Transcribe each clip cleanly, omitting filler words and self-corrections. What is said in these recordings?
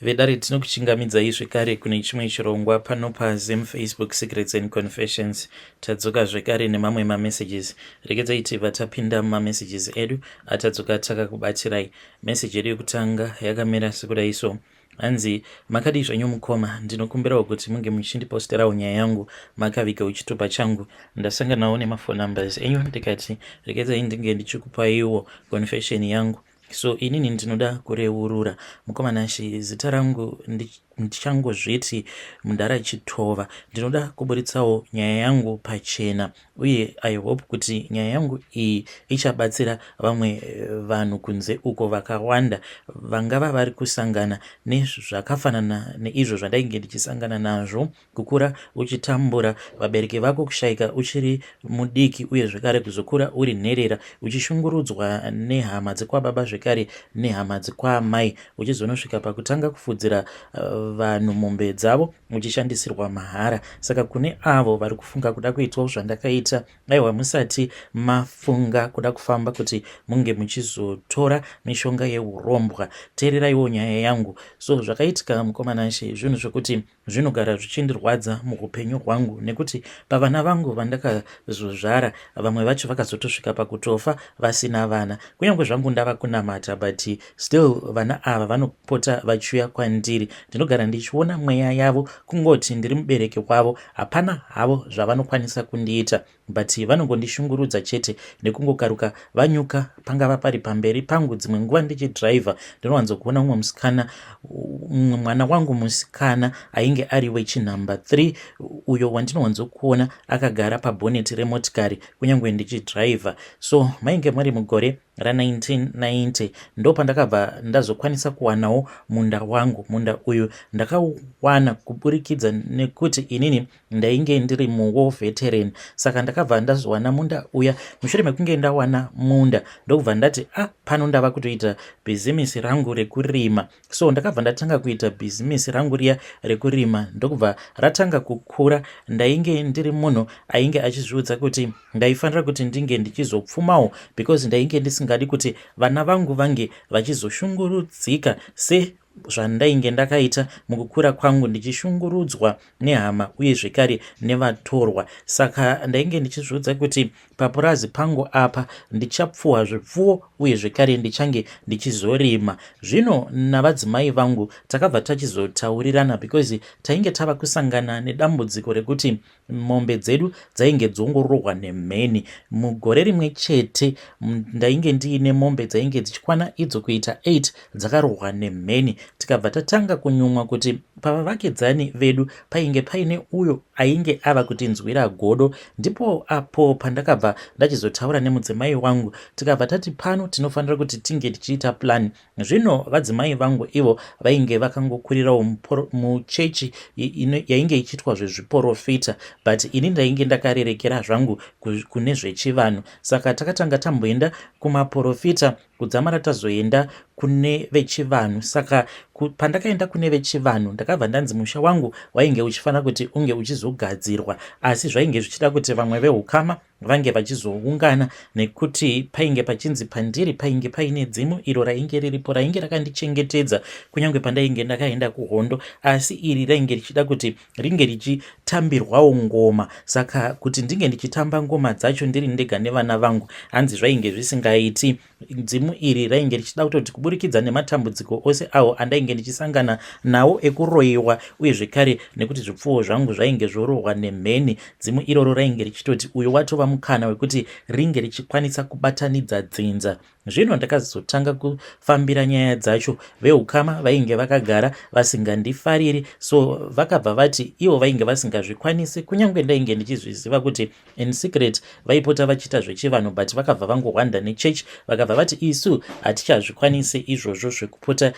Vedare tinokuchingamidzai zvekare kune chimwe chirongwa pano paZim Facebook Secrets and Confessions. Tadzoka zvekare nemamwe mamessages. Regedzai tibva tapinda mumamessages edu atadzoka takakubatirai. Message yedu yekutanga yakamira sekudai so. Hanzi, makadi zvenyu mukoma, ndinokumbirawo kuti munge muchindiposterawo nyaya yangu makaviga uchitupa changu. Ndasanganawo nemafone numbers enyu ndikati regedzai ndinge ndichikupaiwo confession yangu. So inini ndinoda kureurura mukomanashi, zita rangu ndichangozviti Mundara Chitova. Ndinoda kuburitsawo nyaya yangu pachena, uye I hope kuti nyaya yangu iyi ichabatsira vamwe vanhu kunze uko vakawanda vangava vari kusangana nezvakafanana neizvo zvandainge ndichisangana nazvo, kukura uchitambura vabereki vako, kushayika uchiri mudiki, uye zvekare kuzokura uri nherera uchishungurudzwa nehama dzekwababa zvekare nehama dzekwaamai, uchizonosvika pakutanga kufudzira vanhu mombe dzavo uchishandisirwa mahara. Saka kune avo vari kufunga kuda kuitwawo zvandakaita, aiwa musati mafunga kuda kufamba kuti munge muchizotora mishonga yeurombwa, teereraiwo nyaya yangu. So zvakaitika mukomanashi zvinhu zvokuti zvinogara zvichindirwadza muupenyu hwangu, nekuti pavana vangu vandakazozvara vamwe vacho vakazotosvika pakutofa vasina vana. Kunyange zvangu ndava kunamata, but still vana ava vanopota vachiuya kwandiri. Ndinogara ndichiona mweya yavo kungoti ndiri mubereki wavo, hapana havo zvavanokwanisa kundiita, but vanongondishungurudza chete nekungokaruka vanyuka pangava pari pamberi pangu. Dzimwe nguva ndichidhiraivha ndinowanzokuona umwe musikana, mwana wangu musikana ainge ari wechinhamba 3, uyo wandinowanzokuona akagara pabhoneti remotikari kunyange ndichidhiraivha. So mainge muri mugore ra1990 ndo pandakabva ndazokwanisa kuwanawo munda wangu. Munda uyu ndakauwana kuburikidza nekuti inini ndainge ndiri muwar veteran. Saka ndakabva ndazowana munda uya. Mushure mekunge ndawana munda ndokubva ndati pano ndava kutoita bhizimisi rangu rekurima. So ndakabva ndatanga kuita bhizimisi rangu riya rekurima, ndokubva ratanga kukura. Ndainge ndiri munhu ainge achizviudza kuti ndaifanira kuti ndinge ndichizopfumawo, because ndainge ndisingadi kuti vana vangu vange vachizoshungurudzika zvandainge ndakaita mukukura kwangu, ndichishungurudzwa nehama uye zvekare nevatorwa. Saka ndainge ndichizviudza kuti papurazi pangu apa ndichapfuwa zvipfuwo uye zvekare ndichange ndichizorima. Zvino navadzimai vangu takabva tachizotaurirana, because tainge tava kusangana nedambudziko rekuti mombe dzedu dzainge dzongorohwa nemheni. Mugore rimwe chete ndainge ndiine mombe dzainge dzichikwana idzo kuita 8 dzakarohwa nemheni. Tikabva tatanga kunyumwa kuti pavavakidzani vedu painge paine uyo ainge ava kutinzwira godo. Ndipo apo pandakabva ndachizotaura nemudzimai wangu, tikabva tati pano tinofanira kuti tinge tichiita plan. Zvino vadzimai vangu ivo vainge vakangokurirawo muchechi yainge ichiitwa zvezviprofita, but ini ndainge ndakarerekera zvangu kune zvechivanhu. Saka takatanga tamboenda kumaprofita kudzamara tazoenda kune vechivanhu. Saka pandakaenda kune vechivanhu ndakabva ndanzi musha wangu wainge uchifanira kuti unge uchizogadzirwa, asi zvainge zvichida kuti vamwe vehukama vange vachizoungana, nekuti painge pachinzi pandiri painge paine dzimu iro rainge riripo rainge rakandichengetedza kunyange pandainge ndakaenda kuhondo, asi iri rainge richida kuti ringe richitambirwawo ngoma. Saka kuti ndinge ndichitamba ngoma dzacho ndiri ndega nevana vangu, hanzi zvainge zvisingaiti. Dzimu iri rainge richida kutoti kuburikidza nematambudziko ose awo andainge ndichisangana nawo ekuroyiwa uye zvekare nekuti zvipfuwo zvangu zvainge zvorohwa nemheni, dzimu iroro rainge richitoti uyo watova mukana wekuti ringe richikwanisa kubatanidza dzinza. Zvino ndakazotanga kufambira nyaya dzacho. Vehukama vainge vakagara vasingandifariri, so vakabva vati ivo vainge vasingazvikwanisi, kunyange ndainge ndichizviziva kuti in secret vaipota vachiita zvechivanhu, but vakabva vangohwanda nechechi vakabva vati isu hatichazvikwanisi izvozvo zvekupota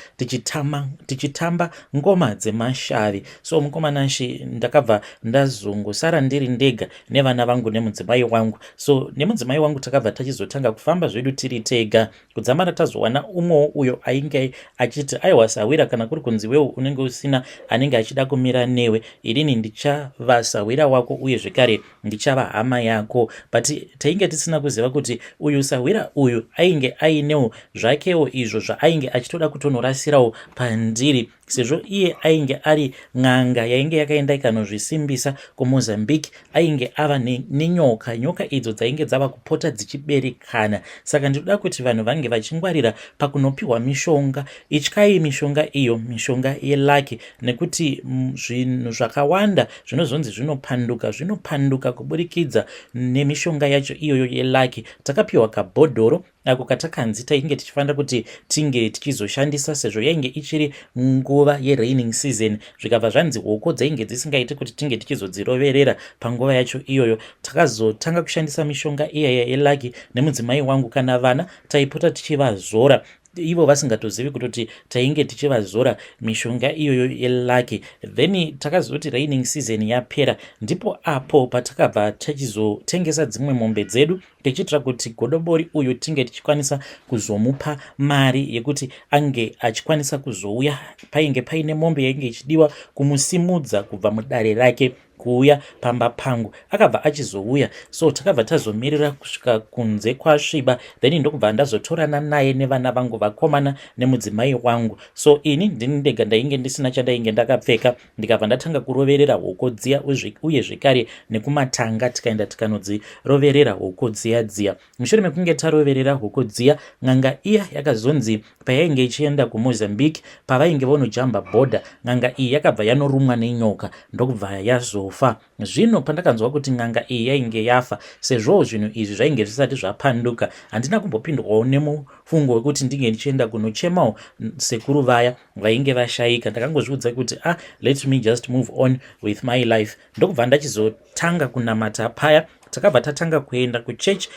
tichitamba ngoma dzemashavi. So mukomanashi ndakabva ndazongosara ndiri ndega nevana vangu nemudzimai wangu. So nemudzimai wangu takabva tachizotanga kufamba zvedu tiri tega, kudzamara tazowana umwewo uyo ainge achiti aiwa Sawira, kana kuri kunzi wewo unenge usina anenge achida kumira newe, inini ndichava Sawira wako uye zvekare ndichava hama yako. But tainge tisina kuziva kuti uyu Sawira uyu ainge ainewo zvakewo izvo zvaainge achitoda kutonorasirawo pandiri. sezvo iye ainge ari n'anga yainge yakaenda ikanozvisimbisa kuMozambique, ainge ava nenyoka. Nyoka idzo dzainge dzava kupota dzichiberekana. Saka ndinoda kuti vanhu vange vachingwarira pakunopiwa mishonga. Ityai mishonga iyo, mishonga yeLucky, nekuti zvinhu zvakawanda zvinozonzi zvinopanduka kuburikidza nemishonga yacho iyoyo yeLucky. Takapiwa kabhodhoro ako katakanzi tainge tichifanira kuti tinge tichizoshandisa sezvo yainge ichiri nguva yeraining season, zvikabva zvanzi hoko dzainge dzisingaiti kuti tinge tichizodziroverera panguva yacho iyoyo. Takazotanga kushandisa mishonga iyaya yeLucky nemudzimai wangu, kana vana taipota tichivazora ivo vasingatozivi kuti tainge tichivazora mishonga iyoyo yeLucky. Then takazoti raining season yapera, ndipo apo patakabva tichizotengesa dzimwe mombe dzedu tichiitira kuti godobori uyu tinge tichikwanisa kuzomupa mari yekuti ange achikwanisa kuzouya. Painge paine mombe yainge ichidiwa kumusimudza kubva mudare rake kuuya pamba pangu, akabva achizouya. So takabva tazomirira kusvika kunze kwasviba, then ndokubva ndazotorana naye nevana vangu vakomana nemudzimai wangu. So ini ndini ndega ndainge ndisina chandainge ndakapfeka, ndikabva ndatanga kuroverera hoko dziya, uye zvekare nekumatanga tikaenda tikanodziroverera hoko dziya. Mushure mekunge taroverera hoko dziya, n'anga iya yakazonzi payainge ichienda kuMozambique, pavainge vonojamba bhodha, n'anga iyi yakabva yanorumwa nenyoka ndokubva yazofa. Zvino pandakanzwa kuti n'anga iyi yainge yafa, sezvo zvinhu izvi zvainge zvisati zvapanduka, handina kumbopindwawo nemufungo wekuti ndinge ndichienda kunochemawo sekuru vaya vainge vashaika. Ndakangozviudza kuti let me just move on with my life. Ndokubva ndachizotanga kunamata paya. Takabva tatanga kuenda kuchechi,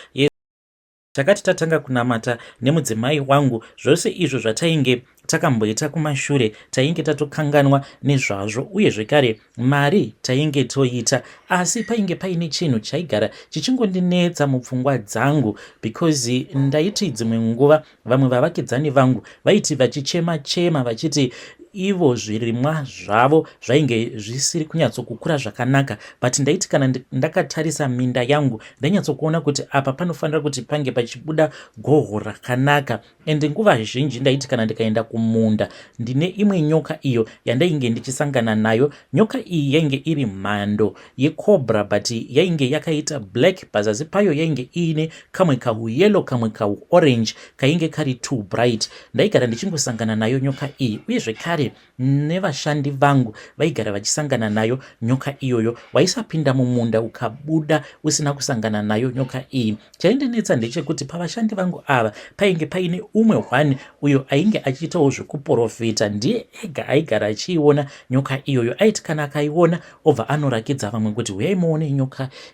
takati tatanga kunamata nemudzimai wangu. Zvose izvo zvatainge takamboita kumashure tainge tatokanganwa nezvazvo, uye zvekare mari tainge toita, asi painge paine chinhu chaigara chichingondinetsa mupfungwa dzangu, because ndaiti dzimwe nguva vamwe vavakidzani vangu vaiti vachichema vachiti ivo zvirimwa zvavo zvainge zvisiri kunyatsokukura zvakanaka, but ndaiti kana ndakatarisa minda yangu ndanyatsokuona kuti apa panofanira kuti pange pachibuda goho rakanaka. Ende nguva zhinji ndaiti kana ndikaenda kumunda ndine imwe nyoka iyo yandainge ndichisangana nayo. Nyoka iyi yainge iri mhando yecobra, but yainge yakaita black, pazasi payo yainge iine kamwe kahuyelo kamwe kahuorange kainge kari too bright. Ndaigara ndichingosangana nayo nyoka iyi, uye zvekare nevashandi vangu vaigara vachisangana nayo nyoka iyoyo. Waisapinda mumunda ukabuda usina kusangana nayo nyoka iyi. Chaindenetsa ndechekuti pavashandi vangu ava painge paine umwe hwani uyo ainge achiitawo zvekuprofita, ndiye ega aigara achiiona nyoka iyoyo. Aiti kana akaiona obva anorakidza vamwe kuti uyai muone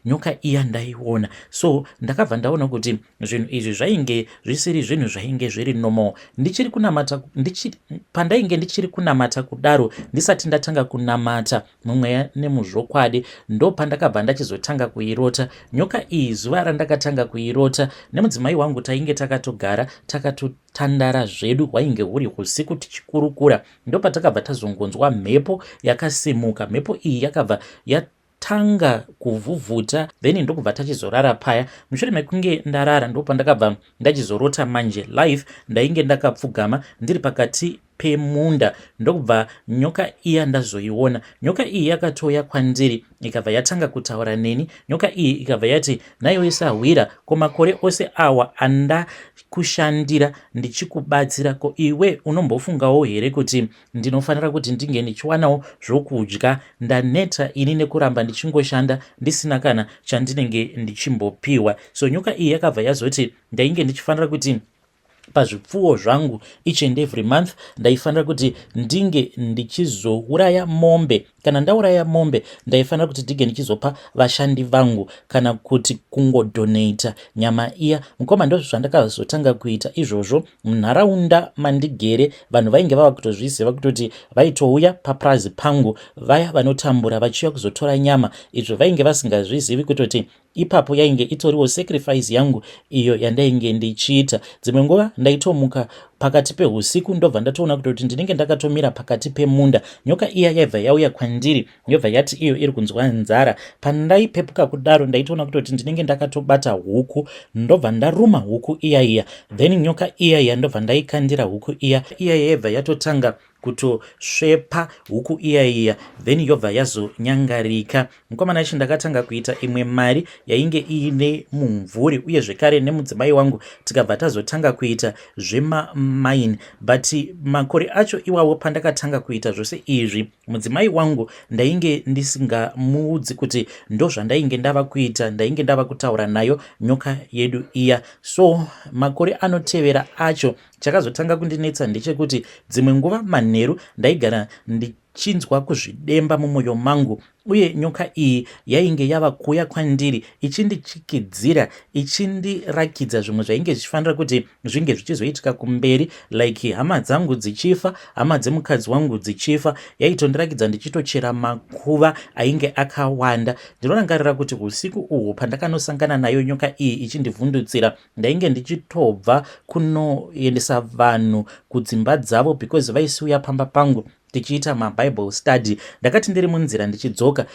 nyoka iya ndaiona. So ndakabva ndaona kuti zvinhu izvi zvainge zvisiri zvinhu zvainge zviri normal. Pandainge ndichiri kunamata kudaro, ndisati ndatanga kunamata mumweya nemuzvokwadi, ndo pandakabva ndachizotanga kuirota nyoka iyi. Zuva randakatanga kuirota nemudzimai wangu tainge takatogara takatotandara zvedu, hwainge huri usiku tichikurukura, ndo patakabva tazongonzwa mhepo yakasimuka. Mhepo iyi yakabva tanga kuvhuvhuta, then ndokubva tachizorara paya. Mushure mekunge ndarara ndo pandakabva ndachizorota manje life. Ndainge ndakapfugama ndiri pakati pemunda, ndokubva nyoka iya ndazoiona. Nyoka iyi yakatoya kwandiri ikabva yatanga kutaura neni. Nyoka iyi ikabva yati, naiwe Sahwira, ko makore ose awa andakushandira ndichikubatsira, ko iwe unombofungawo here kuti ndinofanira kuti ndinge ndichiwanawo zvokudya? Ndaneta ini nekuramba ndichingoshanda ndisina kana chandinenge ndichimbopiwa. So nyoka iyi yakabva yazoti ndainge ndichifanira kuti pazvipfuwo zvangu each and every month ndaifanira kuti ndinge ndichizouraya mombe. Kana ndauraya mombe ndaifanira kuti ndinge ndichizopa vashandi vangu, kana kuti kungodonata nyama iya. Mukoma ndozvo zvandakazotanga kuita izvozvo. Munharaunda mandigere vanhu vainge vava kutozviziva kutoti vaitouya papurazi pangu vaya vanotambura vachiuya kuzotora nyama. Izvo vainge vasingazvizivi kutoti ipapo yainge itoriwo sacrifice yangu iyo yandainge ndichiita. Dzimwe nguva ndaitomuka pakati peusiku ndobva ndatoona kuti ndinenge ndakatomira pakati pemunda. Nyoka iya yaibva yauya kwandiri yobva yati iyo iri kunzwa nzara. Pandaipepuka kudaro ndaitoona kuti ndinenge ndakatobata huku, ndobva ndaruma huku iya. Then nyoka iya ndobva ndaikandira huku iya yaibva yatotanga kutosvepa huku iya then yobva yazonyangarika. Mukomana wacho ndakatanga kuita imwe mari yainge iine mumvuri uye zvekare nemudzimai wangu tikabva tazotanga kuita zvemaini, but makore acho iwawo pandakatanga kuita zvose izvi mudzimai wangu ndainge ndisingamuudzi kuti ndo zvandainge ndava kuita, ndainge ndava kutaura nayo nyoka yedu iya. So makore anotevera acho chakazotanga kundinetsa ndechekuti dzimwe nguva manheru ndaigara ndichinzwa kuzvidemba mumwoyo mangu, uye nyoka iyi yainge yava kuuya kwandiri ichindichikidzira, ichindirakidza zvimwe zvainge zvichifanira kuti zvinge zvichizoitika kumberi, like hama dzangu dzichifa, hama dzemukadzi wangu dzichifa, yaitondirakidza ndichitochera makuva ainge akawanda. Ndinorangarira kuti usiku uhwo pandakanosangana nayo nyoka iyi ichindivhundutsira, ndainge ndichitobva kunoendesa vanhu kudzimba dzavo because vaisiuya pamba pangu tichiita mabible study. Ndakati ndiri munzira ndichidzoka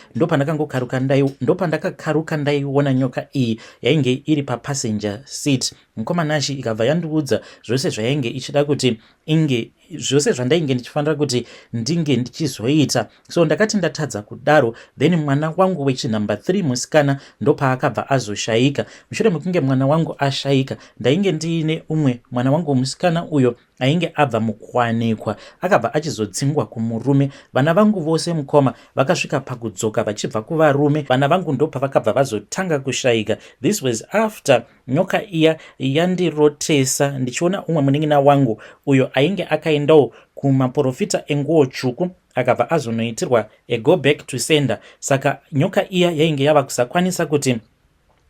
ndopandakakaruka ndaiona nyoka iyi yainge iri papassenger seat. Mukomanashi ikabva yandiudza zvose zvainge ichida kuti inge zvose zvandainge ndichifanira kuti ndinge ndichizoita. So ndakati ndatadza kudaro, then mwana wangu wechinhamba 3 musikana ndopaakabva azoshayika. Mushure mekunge mwana wangu ashayika, ndainge ndiine umwe mwana wangu musikana uyo ainge abva mukuwanikwa, akabva achizodzingwa kumurume. Vana vangu vose mukoma vakasvika pakudzoka vachibva kuvarume. Vana vangu ndopa vakabva vazotanga kushayika. This was after nyoka iya yandirotesa ndichiona umwe munin'ina wangu uyo ainge akaendawo kumaprofita enguo tsvuku akabva azonoitirwa a go back to sender. Saka nyoka iya yainge yava kusakwanisa kuti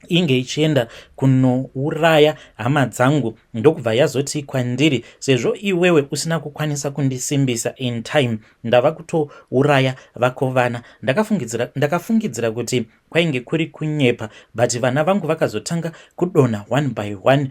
inge ichienda kunouraya hama dzangu, ndokubva yazoti kwandiri, sezvo iwewe usina kukwanisa kundisimbisa in time, ndava kutouraya vako vana. Ndakafungidzira kuti kwainge kuri kunyepa, but vana vangu vakazotanga kudonha one by one,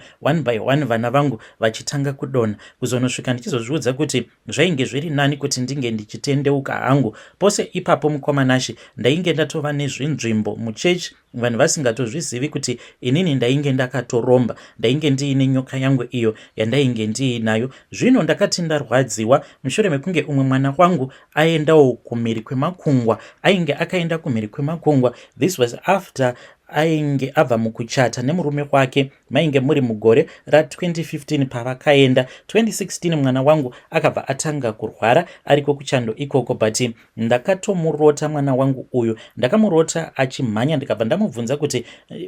vana vangu vachitanga kudonha, kuzonosvika ndichizozviudza kuti zvainge zviri nani kuti ndinge ndichitendeuka hangu. Pose ipapo mukomanashi ndainge ndatova nezvinzvimbo muchechi vanhu vasingatozvizivi kuti inini ndainge ndakatoromba, ndainge ndiine nyoka yangu iyo yandainge ndiinayo. Zvino ndakati ndarwadziwa mushure mekunge umwe mwana wangu aendawo kumhiri kwemakungwa, ainge akaenda kumhiri kwemakungwa. This was after ainge abva mukuchata nemurume wake, mainge muri mugore ra2015 pavakaenda. 2016 mwana wangu akabva atanga kurwara ariko kuchando ikoko, but ndakatomurota mwana wangu uyu. Ndakamurota achimhanya, ndikabva ndamubvunza kuti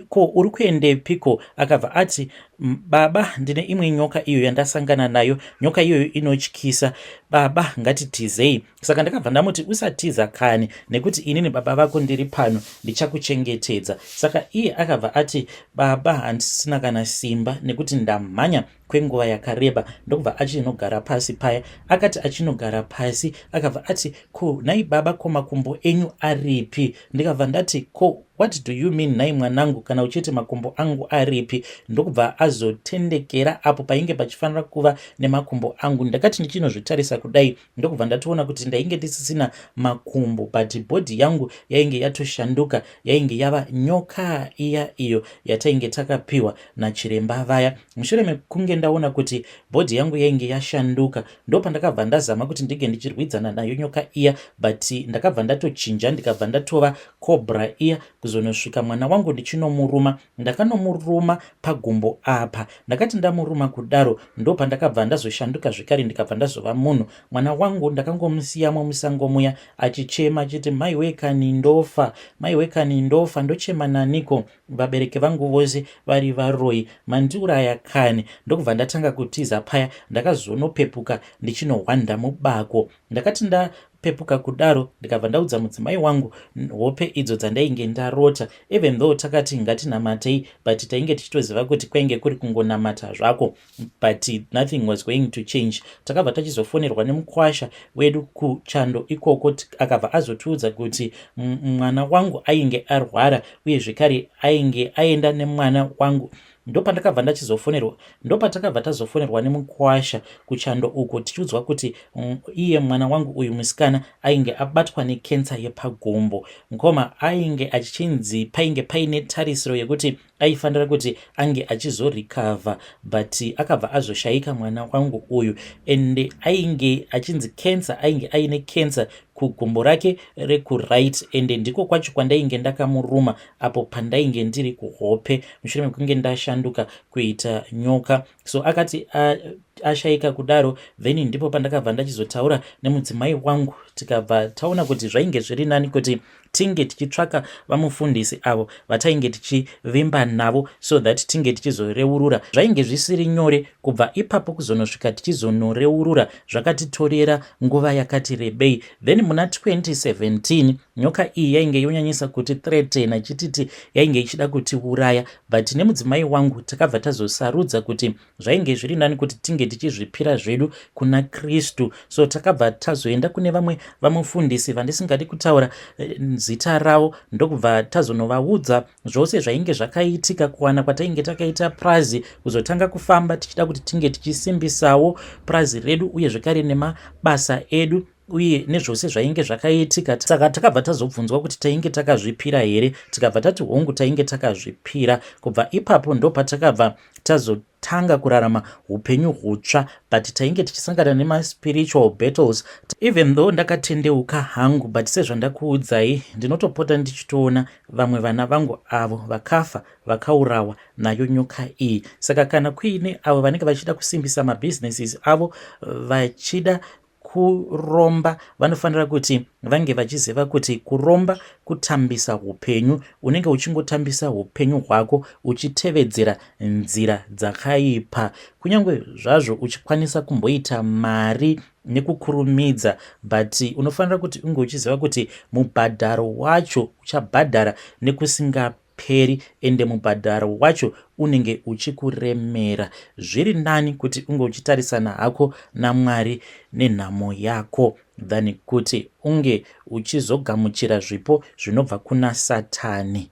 ko uri kuendepiko? Akabva ati baba, ndine imwe nyoka iyo yandasangana nayo, nyoka iyoyo inotyisa baba, ngatitizei. Saka ndakabva ndamuti usatiza kani, nekuti inini baba vako ndiri pano, ndichakuchengetedza. Saka iye akabva ati baba, handisina kana simba nekuti ndamhanya kwenguva yakareba. Ndokubva achinogara pasi paya. Akati achinogara pasi akabva ati ko nai baba, ko makumbo enyu aripi? Ndikabva ndati ko what do you mean nai mwanangu, kana uchiti makumbo angu aripi? Ndokubva azotendekera apo painge pachifanira kuva nemakumbo angu. Ndakati ndichinozvitarisa kudai, ndokubva ndatoona kuti ndainge ndisisina makumbo, but bhodhi yangu yainge yatoshanduka, yainge yava nyoka iya iyo yatainge takapiwa nachiremba vaya. Mushure mekunge ndaona kuti bhodhi yangu yainge yashanduka, ndopandakabva ndazama kuti ndige ndichirwidzana nayo nyoka iya, but ndakabva ndatochinja, ndikabva ndatova cobra iya, kuzonosvika mwana wangu ndichinomuruma. Ndakanomuruma pagumbo apa. Ndakati ndamuruma kudaro, ndopandakabva ndazoshanduka zvekare, ndikabva ndazova munhu. Mwana wangu ndakangomusiyamo musango muya achichema achiti maiwe kani ndofa, maiwe kani ndofa, ndochema naniko, vabereki vangu vose vari varoyi, mandiuraya kani. Ndokubva ndatanga kutiza paya, ndakazonopepuka ndichinohwanda mubako. Ndakati ndapepuka kudaro, ndikabva ndaudza mudzimai wangu hope idzo dzandainge ndarota, even though takati ngatinamatei, but tainge tichitoziva kuti kwainge kuri kungonamata zvako, but nothing was going to change. Takabva tachizofonerwa nemukwasha wedu kuchando ikoko, akabva azotiudza kuti mwana wangu ainge arwara uye zvekare ainge aenda nemwana wangu. Ndopatakabva tazofonerwa nemukwasha kuchando uko, tichiudzwa kuti iye mwana wangu uyu musikana ainge abatwa nekensa yepagumbo. Mukoma ainge achichinzi painge paine tarisiro yekuti aifanira kuti ange achizorikavha, but akabva azoshayika mwana wangu uyu, ende ainge achinzi cancer, ainge aine cancer kugumbo rake rekuright, ende ndiko kwacho kwandainge ndakamuruma apo pandainge ndiri kuhope mushure mekunge ndashanduka kuita nyoka. So akati ashayika kudaro, then ndipo pandakabva ndachizotaura nemudzimai wangu, tikabva taona kuti zvainge zviri nani kuti tinge tichitsvaka vamufundisi avo vatainge tichivimba navo, so that tinge tichizoreurura. Zvainge zvisiri nyore kubva ipapo kuzonosvika tichizonoreurura, zvakatitorera nguva yakati rebei. Then muna 2017 nyoka iyi yainge yonyanyisa kuti threaten, achititi yainge ichida kutiuraya, but nemudzimai wangu takabva tazosarudza kuti zvainge zviri nani kuti tinge tichizvipira zvedu kuna Kristu. So takabva tazoenda kune vamwe vamufundisi vandisingadi kutaura zita ravo, ndokubva tazonovaudza zvose zvainge zvakaitika, kuwana kwatainge takaita prazi, kuzotanga kufamba tichida kuti tinge tichisimbisawo prazi redu uye zvekare nemabasa edu uye nezvose zvainge zvakaitika. Saka takabva tazobvunzwa kuti tainge takazvipira here, tikabva tati hongu tainge takazvipira. Kubva ipapo ndopatakabva tazotanga kurarama upenyu hutsva, but tainge tichisangana nemaspiritual battles. Even though ndakatendeuka hangu, but sezvandakuudzai ndinotopota ndichitoona vamwe vana vangu avo vakafa, vakaurawa nayo nyoka iyi. Saka kana kuine avo vanenge vachida kusimbisa mabusinesses avo, vachida kuromba, vanofanira kuti vange vachiziva kuti kuromba kutambisa upenyu. Unenge uchingotambisa upenyu hwako uchitevedzera nzira dzakaipa, kunyange zvazvo uchikwanisa kumboita mari nekukurumidza, but unofanira kuti unge uchiziva kuti mubhadharo wacho uchabhadhara nekusingaperi, ende mubhadharo wacho unenge uchikuremera. Zviri nani kuti unge uchitarisana hako naMwari nenhamo yako than kuti unge uchizogamuchira zvipo zvinobva kuna Satani.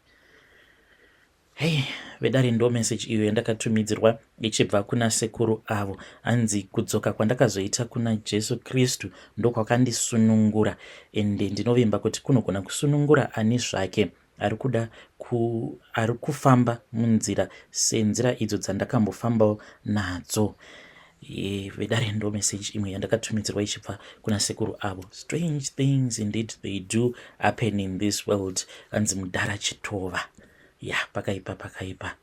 Hey, vedare ndo message iyo yandakatumidzirwa ichibva kuna sekuru avo. Anzi kudzoka kwandakazoita kuna Jesu Kristu ndokwakandisunungura, ende ndinovimba kuti kunogona kusunungura ani zvake ari kufamba munzira senzira idzo dzandakambofambawo nadzo. Vedare ndo message imwe yandakatumidzirwa ichibva kuna sekuru avo. Strange things indeed they do happen in this world. Anzi mudhara chitova. Pakaipa.